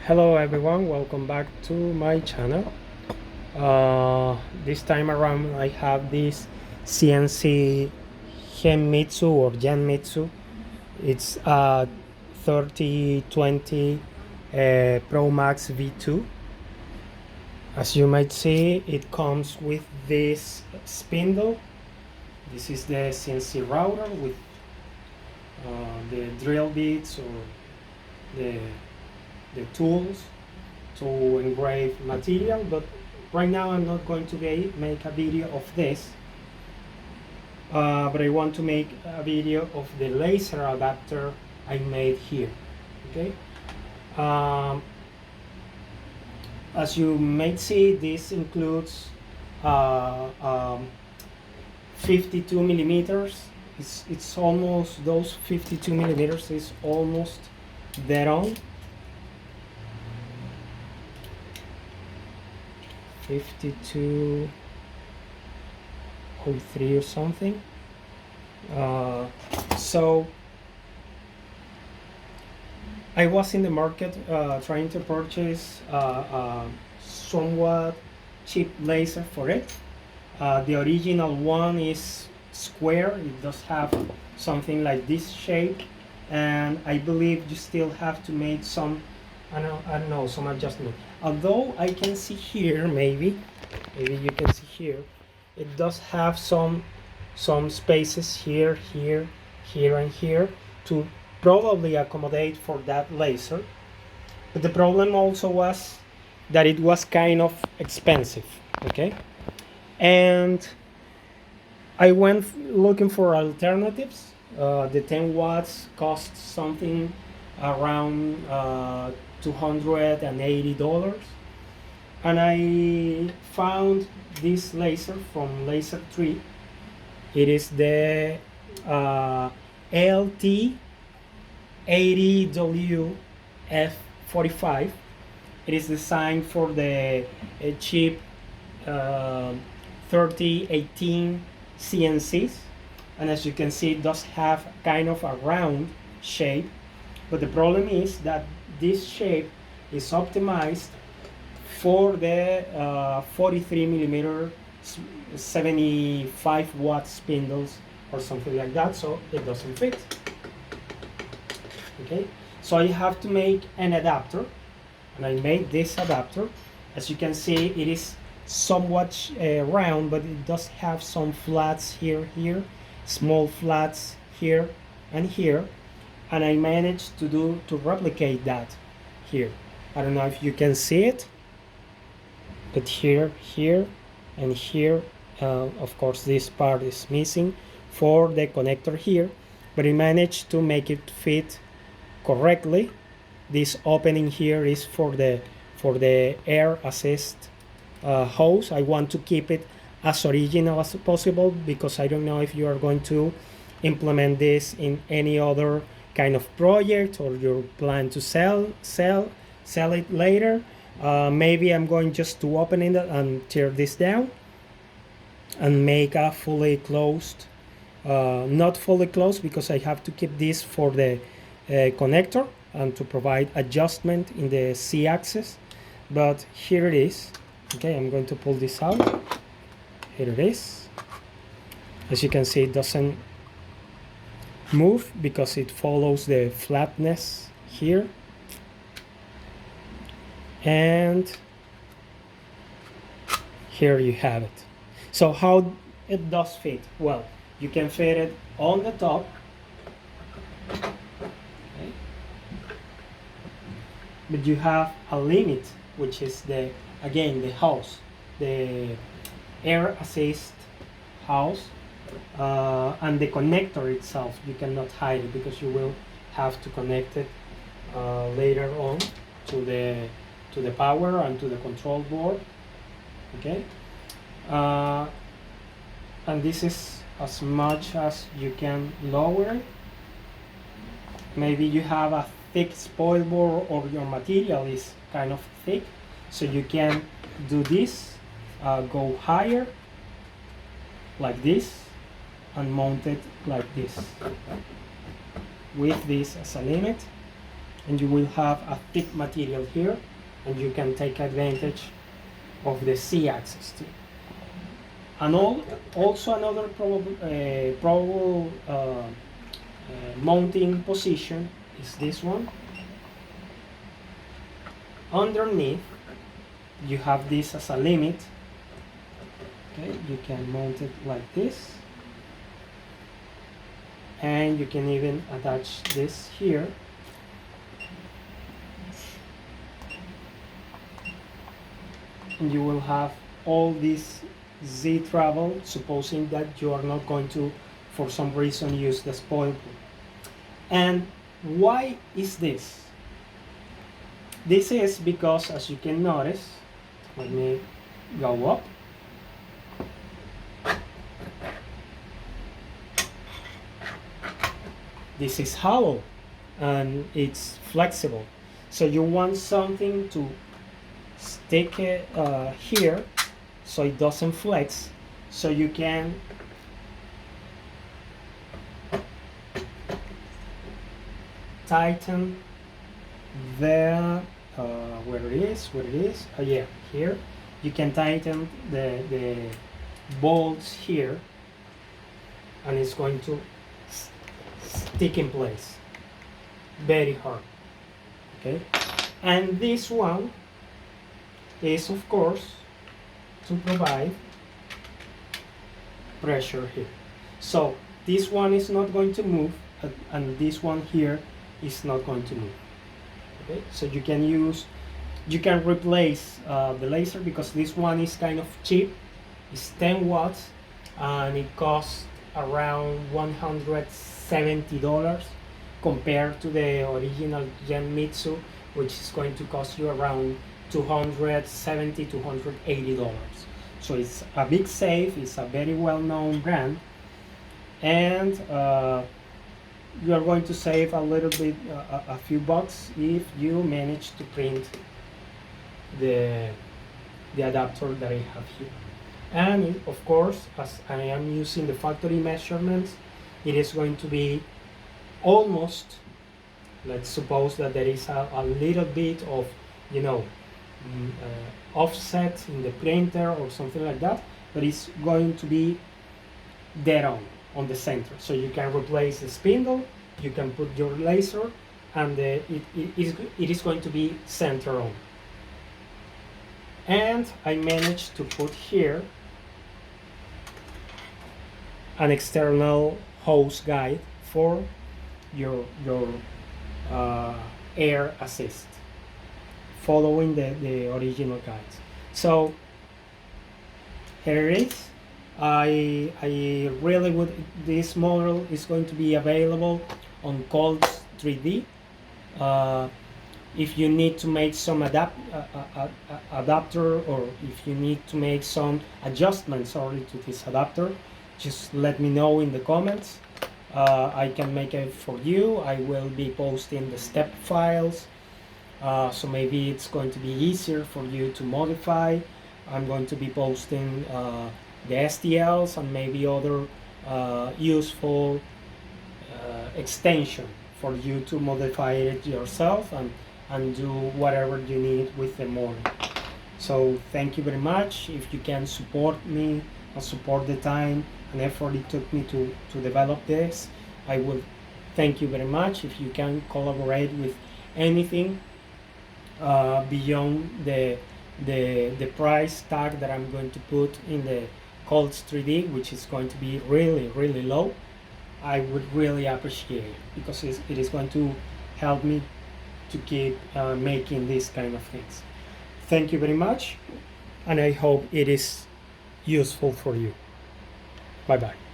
Hello everyone, welcome back to my channel. This time around I have this CNC Genmitsu. It's a 3020 Pro Max V2. As you might see, it comes with this spindle. This is the CNC router with the drill bits or the tools to engrave material, but right now I'm not going to make a video of this, but I want to make a video of the laser adapter I made here. Okay, as you may see, this includes 52 millimeters. It's almost, those 52 millimeters is almost dead on. 52.03 or something. So I was in the market trying to purchase somewhat cheap laser for it. The original one is square. It does have something like this shape, and I believe you still have to make some I don't know, some adjustment. Although I can see here, maybe you can see here, it does have some spaces here, here, and here to probably accommodate for that laser. But the problem also was that it was kind of expensive. Okay, and I went looking for alternatives. The 10 watts cost something around $280, and I found this laser from Laser 3. It is the LT-80w-F45. It is designed for the cheap 3018 CNCs, and as you can see, it does have kind of a round shape, but the problem is that this shape is optimized for the 43 millimeter 75 watt spindles or something like that, so it doesn't fit. Okay, so I have to make an adapter, and I made this adapter. As you can see, it is somewhat round, but it does have some flats here, small flats here and here, and I managed to replicate that here. I don't know if you can see it, but here, and here, of course this part is missing for the connector here, but I managed to make it fit correctly. This opening here is for the air assist hose. I want to keep it as original as possible because I don't know if you are going to implement this in any other kind of project or you plan to sell it later. Maybe I'm going just to open it and tear this down and make a fully closed, not fully closed because I have to keep this for the connector and to provide adjustment in the Z-axis, but here it is. Okay, I'm going to pull this out. Here it is. As you can see, it doesn't move because it follows the flatness here, and here you have it. So how it does fit? Well, you can fit it on the top. Okay. But you have a limit, which is the house, the air assist house, and the connector itself. You cannot hide it because you will have to connect it later on to the power and to the control board. Okay, and this is as much as you can lower it. Maybe you have a thick spoil board or your material is kind of thick, so you can do this, go higher like this and mount it like this with this as a limit. and you will have a thick material here, and you can take advantage of the Z-axis too. And also another probable mounting position is this one. Underneath, you have this as a limit. Okay, you can mount it like this, and you can even attach this here. And you will have all this Z travel, supposing that you are not going to, for some reason, use the spoil pool. And why is this? This is because, as you can notice, let me go up. This is hollow and it's flexible. So you want something to stick it here so it doesn't flex, so you can tighten the where it is, oh yeah, here you can tighten the bolts here, and it's going to stick in place very hard. Okay, and this one is, of course, to provide pressure here. So this one is not going to move, and this one here is not going to move. Okay, so you can replace the laser, because this one is kind of cheap. It's 10 watts and it costs around $170 compared to the original Genmitsu, which is going to cost you around $270 $280. So it's a big save. It's a very well-known brand, and you are going to save a little bit, a few bucks, if you manage to print the adapter that I have here. And of course, as I am using the factory measurements, it is going to be almost, let's suppose that there is a little bit of, you know, offset in the printer or something like that, but it's going to be dead on the center. So you can replace the spindle, you can put your laser, and it is going to be center on. And I managed to put here an external hose guide for your air assist, following the original guides. So here it is. I really would, this model is going to be available on Colts 3D. If you need to make some adapter, or if you need to make some adjustments only to this adapter, just let me know in the comments. I can make it for you. I will be posting the step files, so maybe it's going to be easier for you to modify. I'm going to be posting the STLs and maybe other useful extension for you to modify it yourself and do whatever you need with the model. So thank you very much. If you can support me and support the time and effort it took me to develop this, I will thank you very much. If you can collaborate with anything beyond the price tag that I'm going to put in the Colts 3D, which is going to be really low, I would really appreciate it, because it is going to help me to keep making these kind of things. Thank you very much, and I hope it is useful for you. Bye bye.